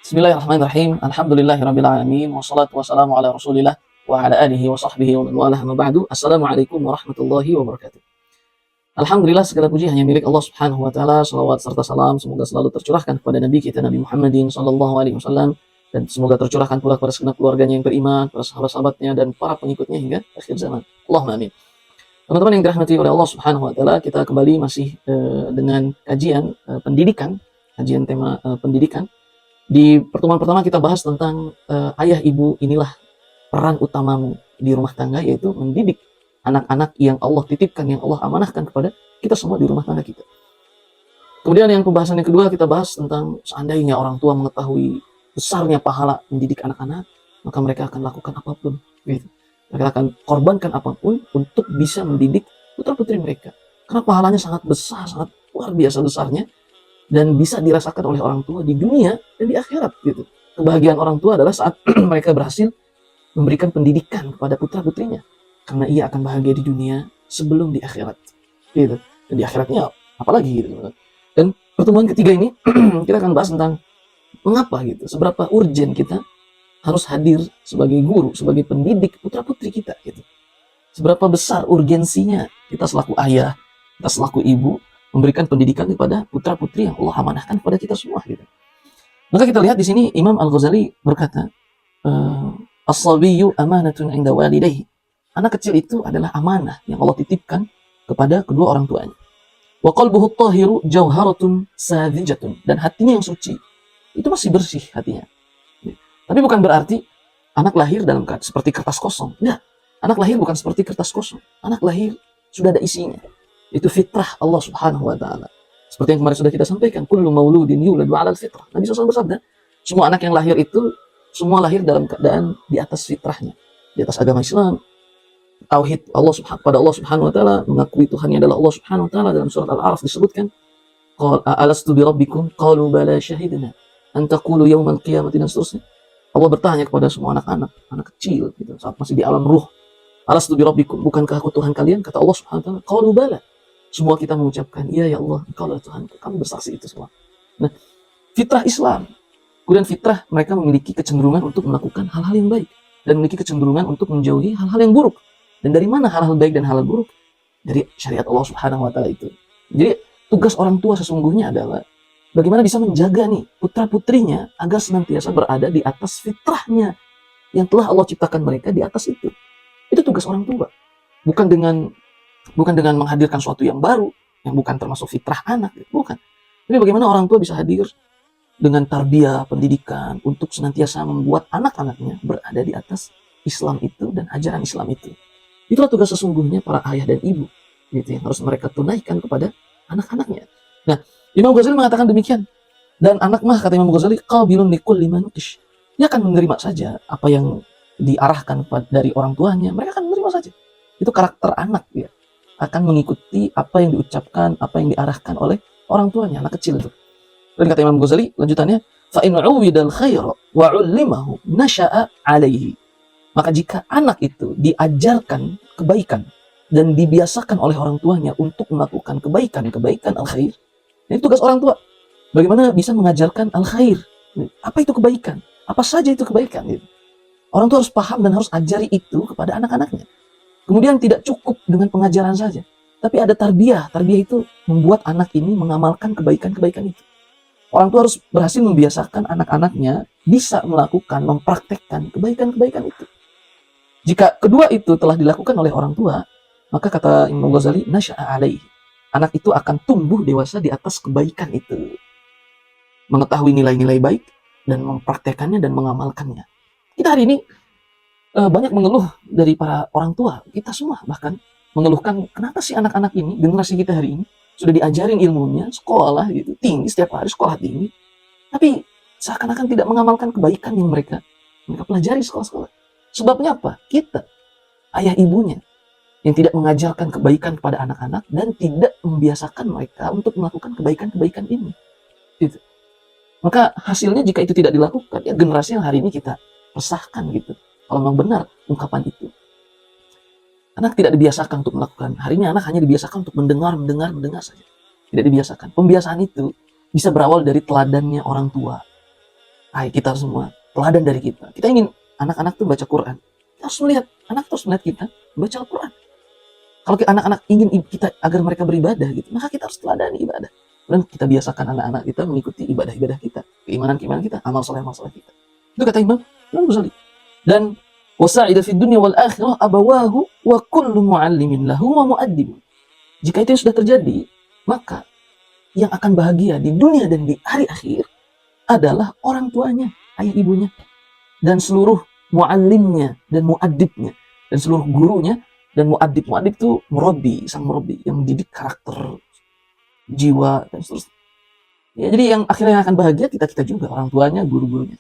Bismillahirrahmanirrahim. Alhamdulillahirabbil alamin wassalatu wassalamu ala Rasulillah wa ala alihi wa sahbihi wa man walah amma ba'du. Assalamualaikum warahmatullahi wabarakatuh. Alhamdulillah segala puji hanya milik Allah Subhanahu wa taala. Shalawat serta salam semoga selalu tercurahkan kepada nabi kita Nabi Muhammadin sallallahu alaihi wasallam dan semoga tercurahkan pula kepada segenap keluarganya yang beriman, para sahabat-sahabatnya dan para pengikutnya hingga akhir zaman. Allahumma amin. Teman-teman yang dirahmati oleh Allah Subhanahu wa taala, kita kembali masih dengan kajian pendidikan, kajian tema pendidikan. Di pertemuan pertama kita bahas tentang ayah ibu inilah peran utamamu di rumah tangga, yaitu mendidik anak-anak yang Allah titipkan, yang Allah amanahkan kepada kita semua di rumah tangga kita. Kemudian yang pembahasan yang kedua kita bahas tentang seandainya orang tua mengetahui besarnya pahala mendidik anak-anak, maka mereka akan lakukan apapun. Gitu. Mereka akan korbankan apapun untuk bisa mendidik putra-putri mereka. Karena pahalanya sangat besar, sangat luar biasa besarnya. Dan bisa dirasakan oleh orang tua di dunia dan di akhirat gitu. Kebahagiaan orang tua adalah saat mereka berhasil memberikan pendidikan kepada putra-putrinya, karena ia akan bahagia di dunia sebelum di akhirat gitu. Dan di akhiratnya apalagi gitu. Dan pertemuan ketiga ini kita akan bahas tentang mengapa gitu, seberapa urgent kita harus hadir sebagai guru, sebagai pendidik putra-putri kita gitu. Seberapa besar urgensinya kita selaku ayah, kita selaku ibu memberikan pendidikan kepada putra-putri yang Allah amanahkan kepada kita semua gitu. Maka kita lihat di sini Imam Al-Ghazali berkata, as-sabiyyu amanatun 'inda walidayhi. Anak kecil itu adalah amanah yang Allah titipkan kepada kedua orang tuanya. Wa qalbuhu at-tahiru jawharatun sadhijatun, dan hatinya yang suci itu masih bersih hatinya. Tapi bukan berarti anak lahir dalam seperti kertas kosong. Enggak. Anak lahir bukan seperti kertas kosong. Anak lahir sudah ada isinya. Itu fitrah Allah Subhanahu wa taala. Seperti yang kemarin sudah kita sampaikan, kullu mauludin yuladu 'alal fitrah. Nabi SAW bersabda, semua anak yang lahir itu semua lahir dalam keadaan di atas fitrahnya, di atas agama Islam, tauhid Allah Subhanahu wa taala, mengakui Tuhannya adalah Allah Subhanahu wa taala. Dalam surat Al-A'raf disebutkan, qala alastu bi rabbikum qalu bala syahidna an taqulu yaumal qiyamati, dan seterusnya. Allah bertanya kepada semua anak-anak, anak kecil gitu, saat masih di alam ruh, alastu bi rabbikum, bukankah aku Tuhan kalian? Kata Allah Subhanahu wa taala, qalu bala. Semua kita mengucapkan, iya ya Allah, Engkau adalah Tuhan, kami bersaksi itu semua. Nah, fitrah Islam. Kemudian fitrah mereka memiliki kecenderungan untuk melakukan hal-hal yang baik, dan memiliki kecenderungan untuk menjauhi hal-hal yang buruk. Dan dari mana hal-hal baik dan hal-hal buruk? Dari syariat Allah Subhanahu wa taala itu. Jadi tugas orang tua sesungguhnya adalah bagaimana bisa menjaga nih putra-putrinya agar senantiasa berada di atas fitrahnya yang telah Allah ciptakan mereka di atas itu. Itu tugas orang tua. Bukan dengan menghadirkan sesuatu yang baru, yang bukan termasuk fitrah anak, bukan. Tapi bagaimana orang tua bisa hadir dengan tarbiyah, pendidikan, untuk senantiasa membuat anak-anaknya berada di atas Islam itu dan ajaran Islam itu. Itulah tugas sesungguhnya para ayah dan ibu, gitu, yang harus mereka tunaikan kepada anak-anaknya. Nah, Imam Ghazali mengatakan demikian. Dan anak mah, kata Imam Ghazali, qabilun likulli ma nuqish. Dia akan menerima saja apa yang diarahkan dari orang tuanya, mereka akan menerima saja. Itu karakter anak dia. Akan mengikuti apa yang diucapkan, apa yang diarahkan oleh orang tuanya, anak kecil itu. Dan kata Imam Ghazali, lanjutannya, fa in 'uwidal khaira wa 'ullimahu nasha'a 'alaihi. Maka jika anak itu diajarkan kebaikan dan dibiasakan oleh orang tuanya untuk melakukan kebaikan al-khair, ini tugas orang tua. Bagaimana bisa mengajarkan al-khair? Apa itu kebaikan? Apa saja itu kebaikan? Orang tua harus paham dan harus ajari itu kepada anak-anaknya. Kemudian tidak cukup dengan pengajaran saja, tapi ada tarbiyah. Tarbiyah itu membuat anak ini mengamalkan kebaikan-kebaikan itu. Orang tua harus berhasil membiasakan anak-anaknya bisa melakukan, mempraktekkan kebaikan-kebaikan itu. Jika kedua itu telah dilakukan oleh orang tua, maka kata Imam Ghazali, nasya'a alaihi. Anak itu akan tumbuh dewasa di atas kebaikan itu. Mengetahui nilai-nilai baik dan mempraktekannya dan mengamalkannya. Kita hari ini banyak mengeluh dari para orang tua, kita semua bahkan mengeluhkan, kenapa sih anak-anak ini, generasi kita hari ini, sudah diajarin ilmunya, sekolah gitu, tinggi setiap hari, sekolah tinggi, tapi seakan-akan tidak mengamalkan kebaikan yang mereka pelajari sekolah-sekolah. Sebabnya apa? Kita, ayah ibunya, yang tidak mengajarkan kebaikan kepada anak-anak dan tidak membiasakan mereka untuk melakukan kebaikan-kebaikan ini. Gitu. Maka hasilnya jika itu tidak dilakukan, ya generasi yang hari ini kita resahkan gitu. Kalau memang benar ungkapan itu. Anak tidak dibiasakan untuk melakukan. Hari ini anak hanya dibiasakan untuk mendengar saja. Tidak dibiasakan. Pembiasaan itu bisa berawal dari teladannya orang tua. Hai kita semua, teladan dari kita. Kita ingin anak-anak tuh baca Quran. Kita harus melihat, anak terus melihat kita baca Al-Quran. Kalau anak-anak ingin kita agar mereka beribadah gitu, maka kita harus teladani ibadah. Dan kita biasakan anak-anak kita mengikuti ibadah-ibadah kita, keimanan-keimanan kita, amal soleh kita. Itu kata Imam Ghazali. Dan wasa'ida fid dunya wal akhirah abawahu wa kullu mu'allimin lahu wa mu'addib. Jika itu yang sudah terjadi, maka yang akan bahagia di dunia dan di hari akhir adalah orang tuanya, ayah ibunya, dan seluruh mu'allimnya dan mu'addibnya, dan seluruh gurunya. Dan mu'addib itu murabi, sang murabi yang mendidik karakter, jiwa, dan seterusnya. Ya, jadi yang akhirnya akan bahagia kita juga, orang tuanya, guru-gurunya.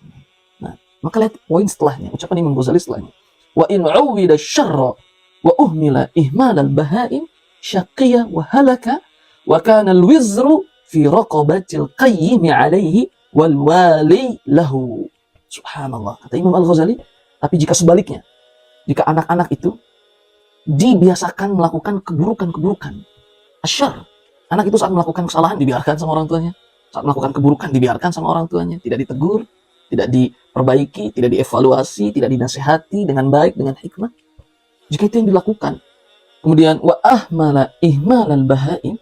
Nah, maka lihat poin setelahnya, ucapan Imam Ghazali setelahnya. Wa in uwida syarra wa uhmila ihmal al-bahaim syaqiyya wa halaka wa kana al-wizru fi raqabatil qayyim alaihi wal wali lahu. Subhanallah, kata Imam Al-Ghazali, tapi jika sebaliknya, jika anak-anak itu dibiasakan melakukan keburukan-keburukan, asyar, anak itu saat melakukan kesalahan dibiarkan sama orang tuanya, saat melakukan keburukan dibiarkan sama orang tuanya, tidak ditegur, tidak diperbaiki, tidak dievaluasi, tidak dinasehati dengan baik, dengan hikmah. Jika itu yang dilakukan, kemudian wa ahmala ihmalal bahaim,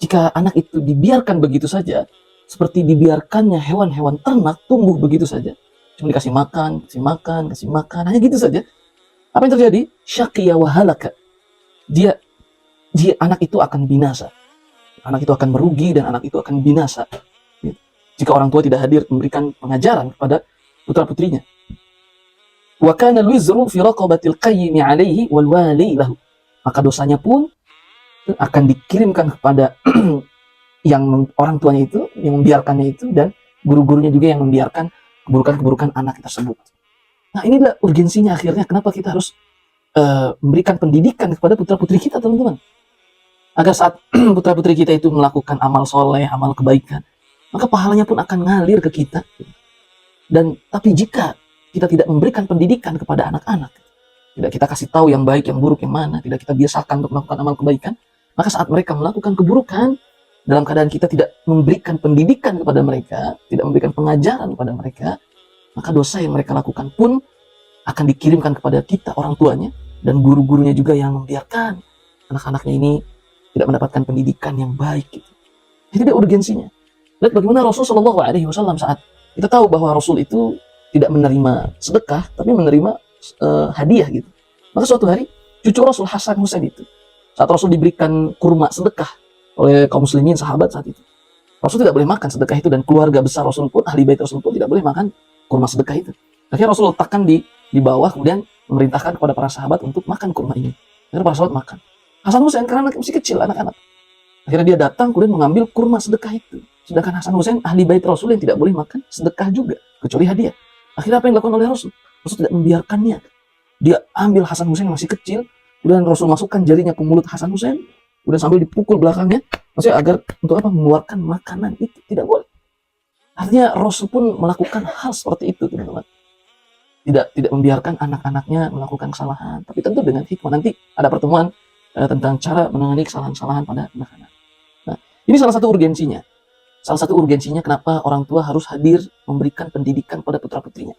jika anak itu dibiarkan begitu saja, seperti dibiarkannya hewan-hewan ternak tumbuh begitu saja, cuma dikasih makan, hanya gitu saja. Apa yang terjadi? Syaqiyya wa halaka. Dia anak itu akan binasa. Anak itu akan merugi dan anak itu akan binasa. Jika orang tua tidak hadir memberikan pengajaran kepada putra-putrinya. Wa kana al-wizru fi raqabatil qayyim 'alaihi wal wali lahu. Maka dosanya pun akan dikirimkan kepada yang orang tuanya itu, yang membiarkannya itu, dan guru-gurunya juga yang membiarkan keburukan-keburukan anak tersebut. Nah, inilah urgensinya akhirnya kenapa kita harus memberikan pendidikan kepada putra-putri kita, teman-teman. Agar saat putra-putri kita itu melakukan amal soleh, amal kebaikan, maka pahalanya pun akan ngalir ke kita. Dan tapi jika kita tidak memberikan pendidikan kepada anak-anak, tidak kita kasih tahu yang baik, yang buruk, yang mana, tidak kita biasakan untuk melakukan amal kebaikan, maka saat mereka melakukan keburukan, dalam keadaan kita tidak memberikan pendidikan kepada mereka, tidak memberikan pengajaran kepada mereka, maka dosa yang mereka lakukan pun akan dikirimkan kepada kita, orang tuanya, dan guru-gurunya juga yang membiarkan anak-anaknya ini tidak mendapatkan pendidikan yang baik. Gitu. Jadi ada urgensinya. Lihat bagaimana Rasul Shallallahu Alaihi Wasallam saat kita tahu bahwa Rasul itu tidak menerima sedekah, tapi menerima hadiah gitu. Maka suatu hari cucu Rasul Hasan Husain itu, saat Rasul diberikan kurma sedekah oleh kaum muslimin sahabat saat itu, Rasul tidak boleh makan sedekah itu, dan keluarga besar Rasul pun, ahli bait Rasul pun tidak boleh makan kurma sedekah itu. Akhirnya Rasul letakkan di bawah, kemudian memerintahkan kepada para sahabat untuk makan kurma ini. Akhirnya para sahabat makan. Hasan Husain karena masih kecil, anak-anak, akhirnya dia datang kemudian mengambil kurma sedekah itu. Sedangkan Hasan Husain ahli bait Rasul yang tidak boleh makan sedekah juga, kecuali hadiah. Akhirnya apa yang dilakukan oleh Rasul? Rasul tidak membiarkannya. Dia ambil Hasan Husain yang masih kecil, kemudian Rasul masukkan jarinya ke mulut Hasan Husain, kemudian sambil dipukul belakangnya, maksudnya agar untuk apa? Mengeluarkan makanan itu. Tidak boleh. Artinya Rasul pun melakukan hal seperti itu, teman-teman. Tidak membiarkan anak-anaknya melakukan kesalahan, tapi tentu dengan hikmah. Nanti ada pertemuan tentang cara menangani kesalahan-kesalahan pada anak-anak. Nah, ini salah satu urgensinya. Salah satu urgensinya kenapa orang tua harus hadir memberikan pendidikan pada putra-putrinya.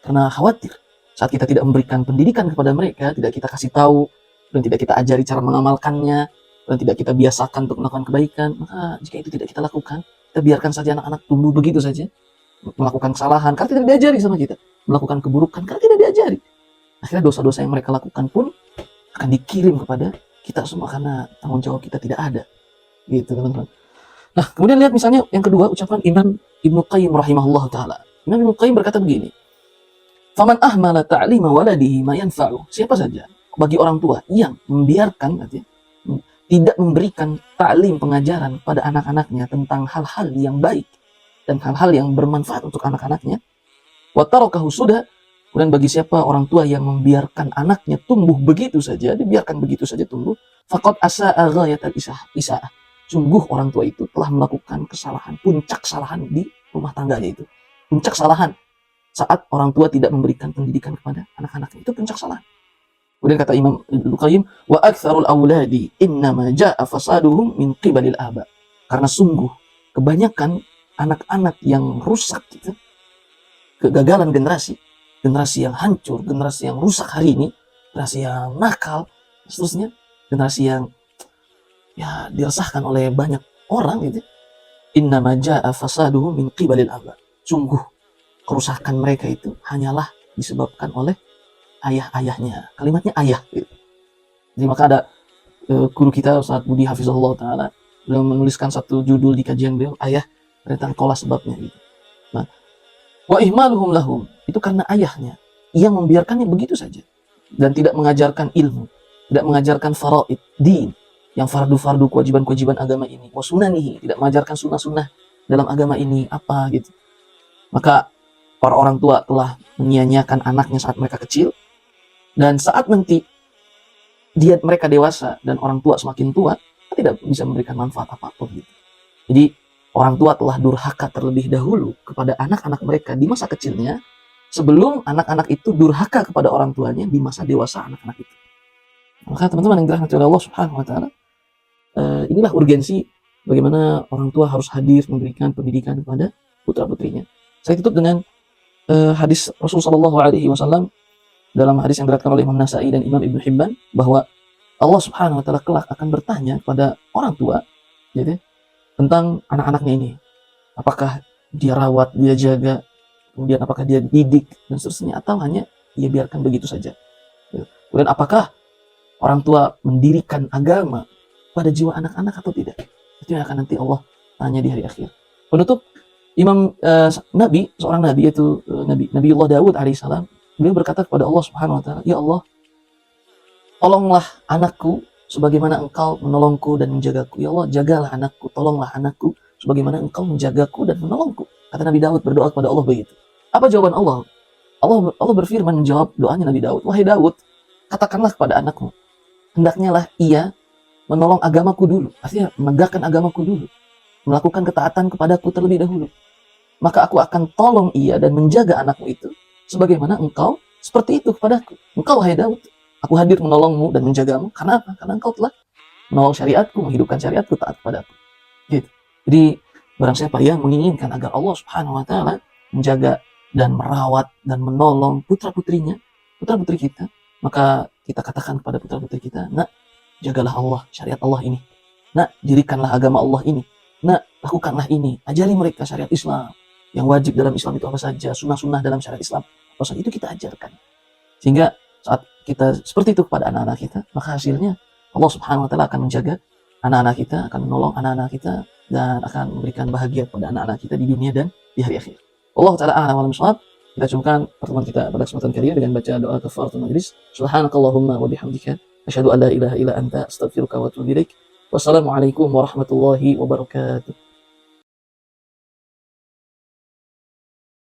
Karena khawatir saat kita tidak memberikan pendidikan kepada mereka, tidak kita kasih tahu, dan tidak kita ajari cara mengamalkannya, dan tidak kita biasakan untuk melakukan kebaikan, maka jika itu tidak kita lakukan, kita biarkan saja anak-anak tumbuh begitu saja, melakukan kesalahan karena tidak diajari sama kita, melakukan keburukan karena tidak diajari. Akhirnya dosa-dosa yang mereka lakukan pun akan dikirim kepada kita semua karena tanggung jawab kita tidak ada. Gitu, teman-teman. Nah, kemudian lihat misalnya yang kedua, ucapan Imam Ibnu Qayyim rahimahullah ta'ala. Imam Ibnu Qayyim berkata begini, "Faman ahmala ta'lima waladihi ma yanfa'u." Siapa saja bagi orang tua yang membiarkan, tidak memberikan taklim, pengajaran pada anak-anaknya tentang hal-hal yang baik dan hal-hal yang bermanfaat untuk anak-anaknya, wa tarakahu sudah, kemudian bagi siapa orang tua yang membiarkan anaknya tumbuh begitu saja, dibiarkan begitu saja tumbuh, faqad asa'a ghayatal isaah. Sungguh orang tua itu telah melakukan kesalahan, puncak kesalahan di rumah tangganya itu. Puncak kesalahan saat orang tua tidak memberikan pendidikan kepada anak-anaknya, itu puncak kesalahan. Kemudian kata Imam Ibnu Qayyim, wa aktsarul auladi innama jaa'a fasaduhum min qibalil aba. Karena sungguh kebanyakan anak-anak yang rusak gitu, kegagalan generasi yang hancur, generasi yang rusak hari ini, generasi yang nakal, seterusnya, generasi yang ya diresahkan oleh banyak orang gitu. Innama ja'a fasaduhu min qibalil aba. Sungguh kerusakan mereka itu hanyalah disebabkan oleh ayah-ayahnya. Kalimatnya ayah gitu. Jadi maka ada guru kita Ustaz Budi Hafizahullah Ta'ala beliau menuliskan satu judul di kajian beliau, ayah ternyata engkaulah sebabnya gitu. Nah, wa ihmaluhum lahum, itu karena ayahnya yang membiarkannya begitu saja dan tidak mengajarkan ilmu, tidak mengajarkan faraid din, yang fardu-fardu kewajiban-kewajiban agama ini, wa sunanihi, tidak mengajarkan sunnah-sunnah dalam agama ini apa gitu. Maka para orang tua telah menyia-nyiakan anaknya saat mereka kecil, dan saat nanti mereka dewasa dan orang tua semakin tua, tidak bisa memberikan manfaat apapun gitu. Jadi orang tua telah durhaka terlebih dahulu kepada anak-anak mereka di masa kecilnya, sebelum anak-anak itu durhaka kepada orang tuanya di masa dewasa anak-anak itu. Maka teman-teman yang dirahmati oleh Allah Subhanahu wa Ta'ala, inilah urgensi bagaimana orang tua harus hadir memberikan pendidikan kepada putra-putrinya. Saya tutup dengan hadis Rasulullah SAW dalam hadis yang diriwayatkan oleh Imam Nasai dan Imam Ibnu Hibban, bahwa Allah Subhanahu wa Ta'ala kelak akan bertanya kepada orang tua gitu, tentang anak-anaknya ini. Apakah dia rawat, dia jaga, kemudian apakah dia didik dan seterusnya, atau hanya dia biarkan begitu saja. Kemudian apakah orang tua mendirikan agama pada jiwa anak-anak atau tidak. Itu yang akan nanti Allah tanya di hari akhir. Penutup, seorang nabi yaitu Nabiullah Daud alaihissalam, beliau berkata kepada Allah Subhanahu wa Ta'ala, ya Allah, tolonglah anakku sebagaimana engkau menolongku dan menjagaku. Ya Allah, jagalah anakku, tolonglah anakku sebagaimana engkau menjagaku dan menolongku. Kata Nabi Daud berdoa kepada Allah begitu. Apa jawaban Allah? Allah berfirman menjawab doanya Nabi Daud, wahai Daud, katakanlah kepada anakmu, hendaknya lah ia menolong agamaku dulu, artinya menegakkan agamaku dulu, melakukan ketaatan kepadaku terlebih dahulu. Maka aku akan tolong ia dan menjaga anakmu itu sebagaimana engkau seperti itu kepadaku. Engkau wahai Daud, aku hadir menolongmu dan menjagamu. Karena apa? Karena engkau telah menolong syariatku, menghidupkan syariatku, taat kepadaku. Gitu. Jadi barang siapa yang menginginkan agar Allah Subhanahu wa Ta'ala menjaga dan merawat dan menolong putra-putri kita, maka kita katakan kepada putra-putri kita, nak, jagalah Allah, syariat Allah ini. Nak, dirikanlah agama Allah ini. Nak, lakukanlah ini. Ajari mereka syariat Islam. Yang wajib dalam Islam itu apa saja, sunnah-sunnah dalam syariat Islam apa saja, itu kita ajarkan. Sehingga saat kita seperti itu kepada anak-anak kita, maka hasilnya Allah Subhanahu wa Ta'ala akan menjaga anak-anak kita, akan menolong anak-anak kita, dan akan memberikan bahagia kepada anak-anak kita di dunia dan di hari akhir. Allah Ta'ala a'lam wa a'lam. Kita cukupkan pertemuan kita pada kesempatan kali ini dengan baca doa kafaratul majlis. Subhanakallahumma wa bihamdika asyhadu an la ilaha illa anta astaghfiruka wa atubu ilaik. Wassalamualaikum warahmatullahi wabarakatuh.